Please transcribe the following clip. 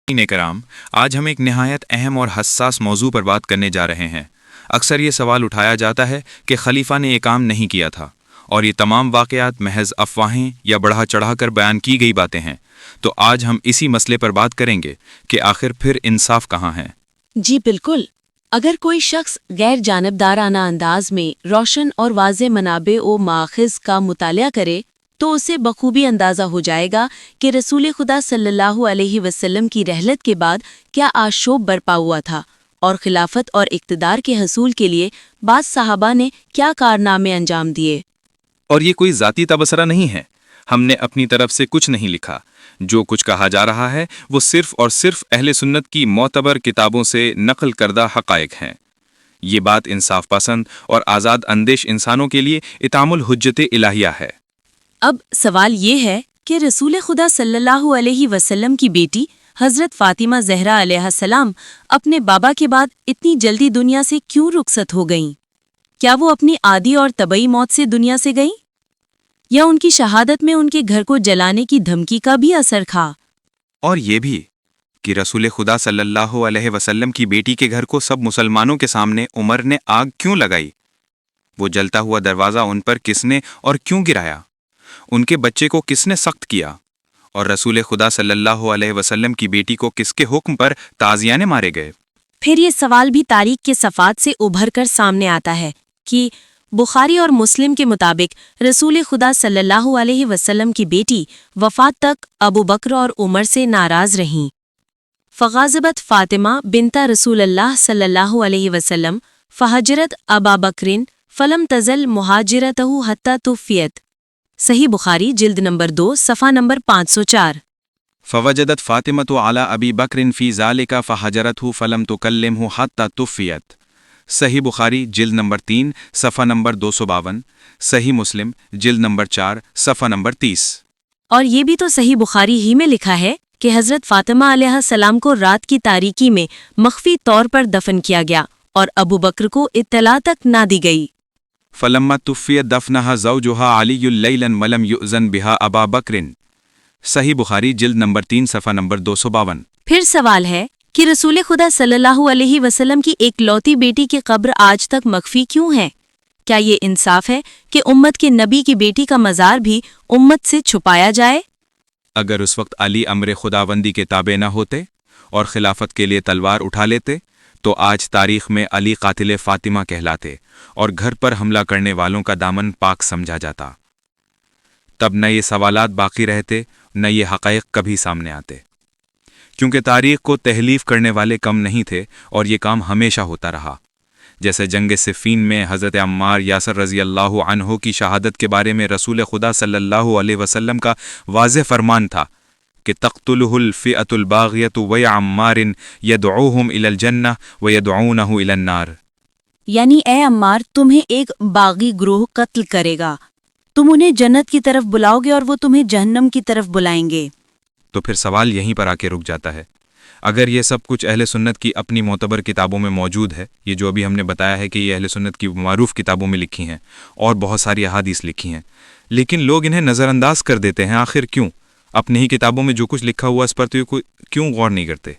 کرام، آج ہم ایک نہایت اہم اور حساس موضوع پر بات کرنے جا رہے ہیں۔ اکثر یہ سوال اٹھایا جاتا ہے کہ خلیفہ نے یہ کام نہیں کیا تھا، اور یہ تمام واقعات محض افواہیں یا بڑھا چڑھا کر بیان کی گئی باتیں ہیں۔ تو آج ہم اسی مسئلے پر بات کریں گے کہ آخر پھر انصاف کہاں ہے۔ جی بالکل، اگر کوئی شخص غیر جانبدارانہ انداز میں روشن اور واضح منابع و مآخذ کا مطالعہ کرے تو اسے بخوبی اندازہ ہو جائے گا کہ رسول خدا صلی اللہ علیہ وسلم کی رحلت کے بعد کیا آشوب برپا ہوا تھا، اور خلافت اور اقتدار کے حصول کے لیے بعض صحابہ نے کیا کارنامے انجام دیے۔ اور یہ کوئی ذاتی تبصرہ نہیں ہے، ہم نے اپنی طرف سے کچھ نہیں لکھا۔ جو کچھ کہا جا رہا ہے وہ صرف اور صرف اہل سنت کی معتبر کتابوں سے نقل کردہ حقائق ہیں۔ یہ بات انصاف پسند اور آزاد اندیش انسانوں کے لیے اتمام الحجت الہیہ ہے۔ اب سوال یہ ہے کہ رسول خدا صلی اللہ علیہ وسلم کی بیٹی حضرت فاطمہ زہرا علیہ السلام اپنے بابا کے بعد اتنی جلدی دنیا سے کیوں رخصت ہو گئیں؟ کیا وہ اپنی عادی اور طبعی موت سے دنیا سے گئیں؟ یا ان کی شہادت میں ان کے گھر کو جلانے کی دھمکی کا بھی اثر تھا؟ اور یہ بھی کہ رسول خدا صلی اللہ علیہ وسلم کی بیٹی کے گھر کو سب مسلمانوں کے سامنے عمر نے آگ کیوں لگائی؟ وہ جلتا ہوا دروازہ ان پر کس نے اور کیوں گرایا؟ ان کے بچے کو کس نے سخت کیا؟ اور رسول خدا صلی اللہ علیہ وسلم کی بیٹی کو کس کے حکم پر تازیانے مارے گئے؟ پھر یہ سوال بھی تاریخ کے صفحات سے ابھر کر سامنے آتا ہے کہ بخاری اور مسلم کے مطابق رسول خدا صلی اللہ علیہ وسلم کی بیٹی وفات تک ابو بکر اور عمر سے ناراض رہیں۔ فغاضبت فاطمہ بنت رسول اللہ صلی اللہ علیہ وسلم فہجرت ابا بکرن فلم تزل مہاجرتہ حتی توفیت۔ صحیح بخاری جلد نمبر 2 صفحہ نمبر 504۔ فوجدت فاطمۃ علی ابی بکر فی ذالک فہجرتہ فلم تکلمہ حتی توفیت۔ صحیح بخاری جلد نمبر 3 صفحہ نمبر 252، صحیح مسلم جلد نمبر 4 صفحہ نمبر 30۔ اور یہ بھی تو صحیح بخاری ہی میں لکھا ہے کہ حضرت فاطمہ علیہ السلام کو رات کی تاریکی میں مخفی طور پر دفن کیا گیا اور ابو بکر کو اطلاع تک نہ دی گئی۔ فلما توفیت دفنها زوجها علی لیلا ولم یؤذن بها ابا بکر۔ صحیح بخاری جلد نمبر 3 صفحہ نمبر 252۔ پھر سوال ہے کہ رسول خدا صلی اللہ علیہ وسلم کی ایک لوتی بیٹی کی قبر آج تک مخفی کیوں ہے؟ کیا یہ انصاف ہے کہ امت کے نبی کی بیٹی کا مزار بھی امت سے چھپایا جائے؟ اگر اس وقت علی امر خداوندی کے تابع نہ ہوتے اور خلافت کے لیے تلوار اٹھا لیتے تو آج تاریخ میں علی قاتل فاطمہ کہلاتے اور گھر پر حملہ کرنے والوں کا دامن پاک سمجھا جاتا۔ تب نہ یہ سوالات باقی رہتے، نہ یہ حقائق کبھی سامنے آتے، کیونکہ تاریخ کو تحلیف کرنے والے کم نہیں تھے اور یہ کام ہمیشہ ہوتا رہا۔ جیسے جنگ صفین میں حضرت عمار یاسر رضی اللہ عنہ کی شہادت کے بارے میں رسول خدا صلی اللہ علیہ وسلم کا واضح فرمان تھا کہ تقتلہ الفئۃ الباغیۃ وعمار یدعوہم الی الجنہ ویدعونہ الی النار۔ یعنی اے عمار، تمہیں ایک باغی گروہ قتل کرے گا، تم انہیں جنت کی طرف بلاؤ گے اور وہ تمہیں جہنم کی طرف بلائیں گے۔ تو پھر سوال یہیں پر آ کے رک جاتا ہے، اگر یہ سب کچھ اہل سنت کی اپنی معتبر کتابوں میں موجود ہے، یہ جو ابھی ہم نے بتایا ہے کہ یہ اہل سنت کی معروف کتابوں میں لکھی ہیں اور بہت ساری احادیث لکھی ہیں، لیکن لوگ انہیں نظر انداز کر دیتے ہیں، آخر کیوں؟ اپنی ہی کتابوں میں جو کچھ لکھا ہوا اس پر تو کیوں غور نہیں کرتے؟